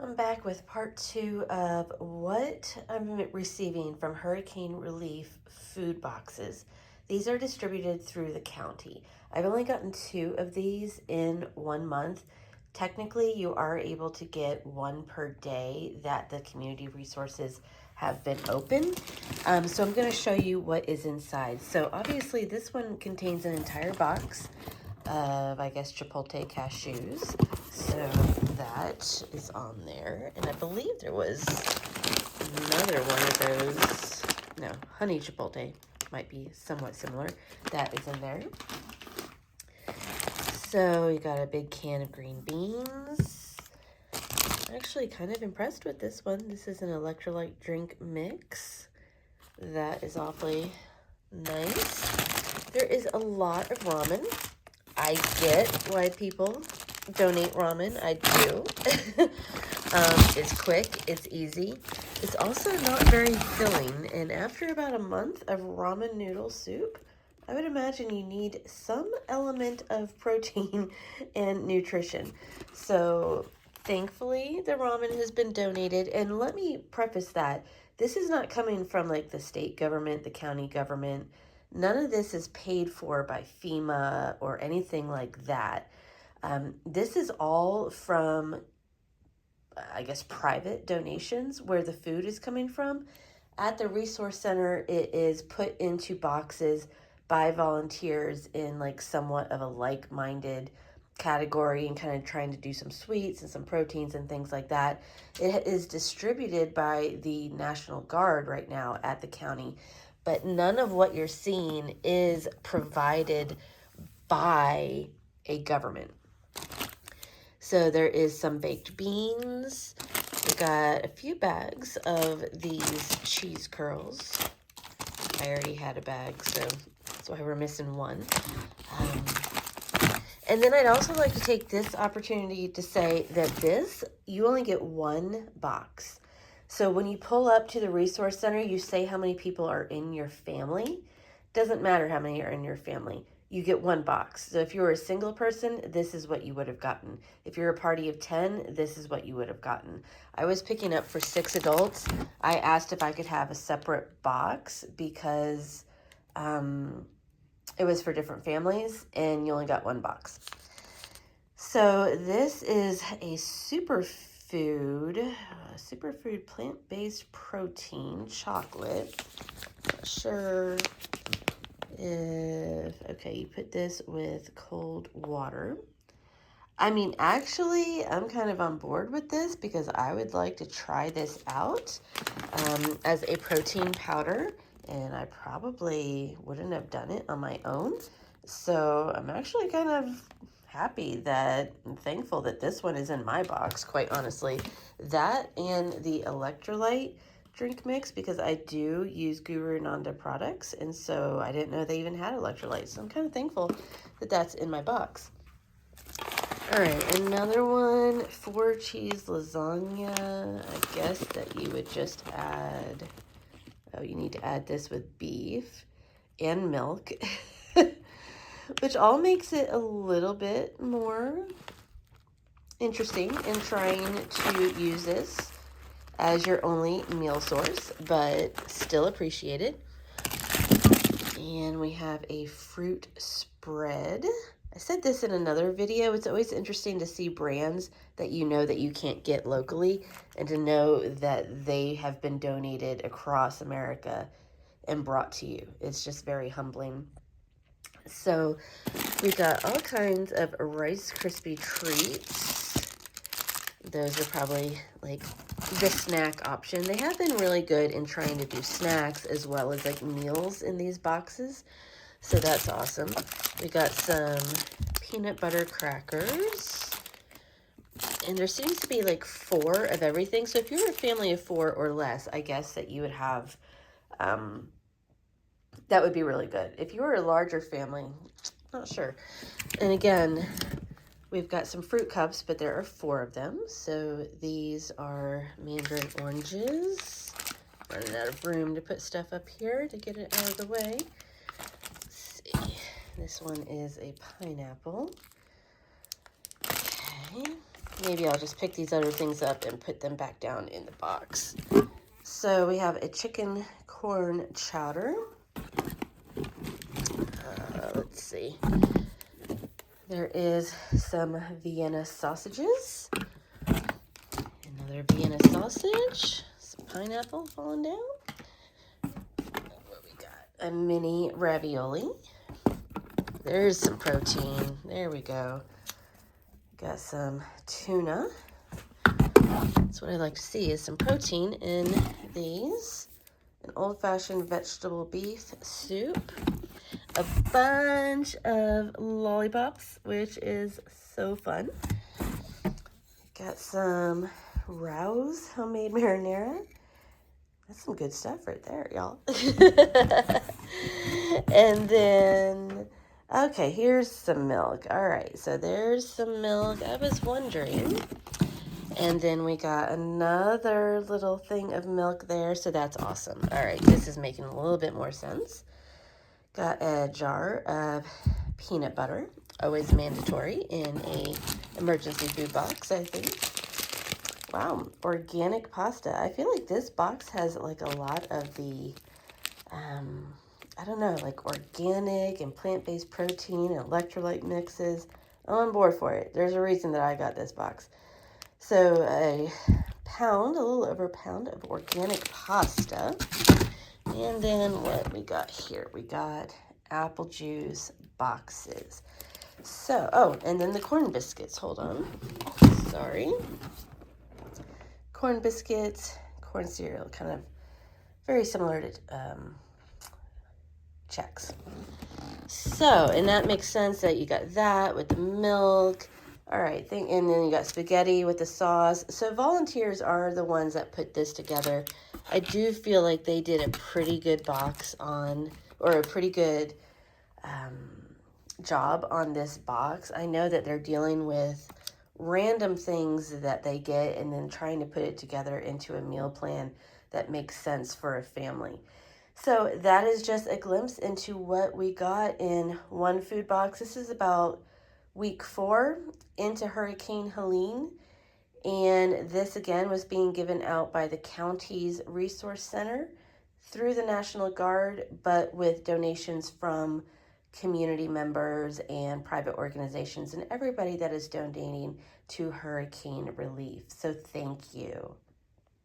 I'm back with part 2 of what I'm receiving from Hurricane Relief food boxes. These are distributed through the county. I've only gotten 2 of these in 1 month. Technically, you are able to get 1 per day that the community resources have been open. So I'm going to show you what is inside. So obviously this one contains an entire box of, I guess, Chipotle cashews. So that is on there. And I believe there was another one of those. No, honey Chipotle might be somewhat similar. That is in there. So we got a big can of green beans. I'm actually kind of impressed with this one. This is an electrolyte drink mix. That is awfully nice. There is a lot of ramen. I get why people donate ramen. I do. It's quick, it's easy. It's also not very filling. And after about a month of ramen noodle soup, I would imagine you need some element of protein and nutrition. So thankfully, the ramen has been donated. And let me preface that. This is not coming from like the state government, the county government. None of this is paid for by FEMA or anything like that. This is all from, I guess, private donations where the food is coming from. At the resource center, it is put into boxes by volunteers in like somewhat of a like-minded category and kind of trying to do some sweets and some proteins and things like that. It is distributed by the National Guard right now at the county, but none of what you're seeing is provided by a government. So there is some baked beans. We got a few bags of these cheese curls. I already had a bag, so that's why we're missing one. And then I'd also like to take this opportunity to say that you only get 1 box. So when you pull up to the resource center, you say how many people are in your family. Doesn't matter how many are in your family. You get 1 box. So if you were a single person, this is what you would have gotten. If you're a party of 10, this is what you would have gotten. I was picking up for 6 adults. I asked if I could have a separate box because it was for different families and you only got 1 box. So this is a superfood plant-based protein chocolate. Not sure if, okay, you put this with cold water. I mean, actually, I'm kind of on board with this because I would like to try this out as a protein powder, and I probably wouldn't have done it on my own. So I'm actually kind of happy and thankful that this one is in my box, quite honestly. That and the electrolyte drink mix, because I do use Guru Nanda products, and so I didn't know they even had electrolytes. So I'm kind of thankful that that's in my box. All right, another one, 4 cheese lasagna. I guess that you would just add, oh, you need to add this with beef and milk, which all makes it a little bit more interesting in trying to use this as your only meal source, but still appreciate it. And we have a fruit spread. I said this in another video. It's always interesting to see brands that you can't get locally and to know that they have been donated across America and brought to you. It's just very humbling. So we've got all kinds of Rice Krispie treats. Those are probably like the snack option. They have been really good in trying to do snacks as well as like meals in these boxes. So that's awesome. We got some peanut butter crackers. And there seems to be like 4 of everything. So if you're a family of 4 or less, I guess that you would have, that would be really good. If you were a larger family, not sure. And again, we've got some fruit cups, but there are 4 of them. So these are mandarin oranges. Running out of room to put stuff up here to get it out of the way. Let's see. This one is a pineapple. Okay. maybe I'll just pick these other things up and put them back down in the box. So we have a chicken corn chowder. Let's see. There is some Vienna sausages. Another Vienna sausage. Some pineapple falling down. What we got? A mini ravioli. There's some protein. There we go. Got some tuna. That's what I like to see, is some protein in these. An old-fashioned vegetable beef soup. A bunch of lollipops, which is so fun. Got some Rouse homemade marinara. That's some good stuff right there, y'all. And then, okay, here's some milk. All right, so there's some milk. I was wondering. And then we got another little thing of milk there, so that's awesome. All right, this is making a little bit more sense. Got a jar of peanut butter, always mandatory in a emergency food box, I think. Wow, organic pasta. I feel like this box has like a lot of the, I don't know, like organic and plant-based protein and electrolyte mixes. I'm on board for it. There's a reason that I got this box. So a little over a pound of organic pasta. And then what we got here? We got apple juice boxes. So, oh, and then the corn biscuits. Hold on. Sorry. Corn biscuits, corn cereal, kind of very similar to Chex. So, and that makes sense that you got that with the milk. All right, and then you got spaghetti with the sauce. So volunteers are the ones that put this together. I do feel like they did a pretty good or a pretty good job on this box. I know that they're dealing with random things that they get and then trying to put it together into a meal plan that makes sense for a family. So that is just a glimpse into what we got in one food box. This is about week 4 into Hurricane Helene. And this again was being given out by the county's resource center through the National Guard, but with donations from community members and private organizations and everybody that is donating to hurricane relief. So thank you.